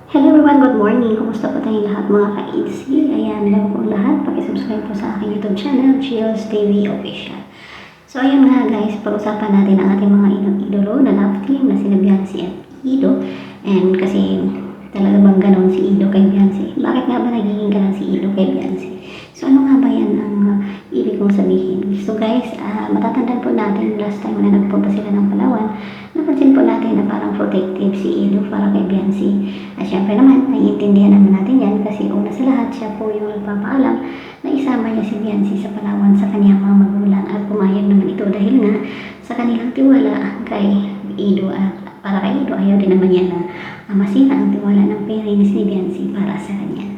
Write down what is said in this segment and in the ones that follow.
Hello everyone, good morning. Kumusta po tayong lahat mga ka-easy? Ayan, love po lahat. Pakisubscribe po sa aking YouTube channel, Chills TV Official. So ayun nga guys, pag-usapan natin ang ating mga idolo na love team na sina Beyonce at Ido. And kasi talaga bang ganon si Ido kay Beyonce? Bakit nga ba nagiging ganon si Ido kay Beyonce? So ano nga ba yan ang ibig kong sabihin? So guys, matatandaan po natin last time na nagpunta sila ng Palawan, napansin po natin na parang protective si Ido para kay Beyonce. At syempre naman, naiintindihan naman natin yan kasi una sa lahat siya po yung nagpapaalam na isama niya si Beyonce sa Palawan sa kanyang mga magulang at pumayag naman ito dahil nga sa kanilang tiwala kay Ido at para kay Ido ayaw din naman niya na masira ang tiwala ng parents ni Beyonce para sa kanya.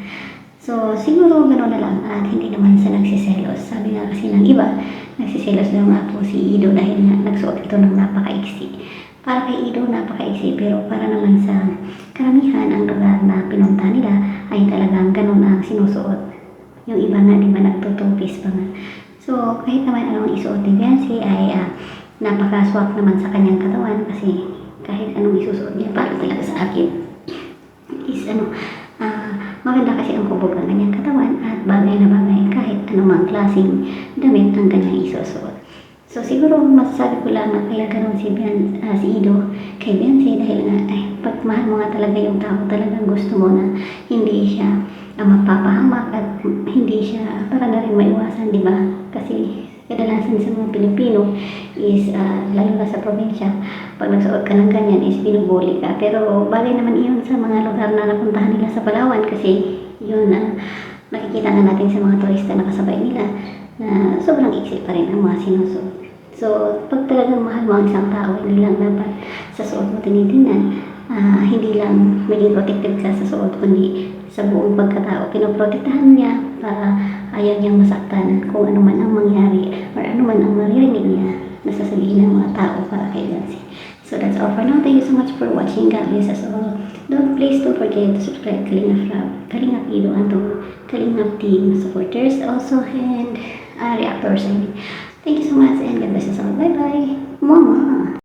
So, siguro gano'n na lang at hindi naman sa nagsiselos. Sabi nga kasi ng iba, nagsiselos daw nga po si Ido dahil nga nagsuot ito ng napakaiksi. Para kay Ido, napakaiksi, pero para naman sa karamihan ang lugar na pinunta nila ay talagang gano'n ang sinusuot. Yung iba nga, di ba, nagtutupis pa nga. So, kahit naman anong isuot ni Beyonce ay napaka-swak naman sa kanyang katawan kasi kahit anong isusuot niya, para talaga sa akin is maganda kasi ang kubog ng kanyang katawan at bagay na bagay kahit anumang klaseng damit ang kanyang isusuot. So siguro masasabi ko lang na kaya ganoon si Ido kay Beyonce dahil nga pag mahal mo nga talaga yung tao, talagang gusto mo na hindi siya magpapahamak at hindi siya para na rin maiwasan, di ba? Kasi kadalasan sa mga Pilipino is lalo na sa probinsya, pag nagsuot ka ng ganyan is binubuli ka. Pero bagay naman iyon sa mga lugar na napuntahan nila sa Palawan kasi yun nakikita nga natin sa mga turista na kasabay nila na sobrang iksi pa rin ang mga sinusuot. So pag talagang mahal mo ang isang tao, hindi lang dapat sa suot mo tinitingnan, hindi lang maging protective ka sa suot kundi sa buong pagkatao. Pinoprotektahan niya para ayaw niyang masaktan kung ano man ang mangyari or ano man ang maririnig niya na sasabihin ng mga tao para kay Beyonce. So that's all for now. Thank you so much for watching. God bless us all. Don't forget to subscribe Kalingap Ido and to Kalingap team supporters also and reactors. Thank you so much and God bless us all. Bye bye. Mama.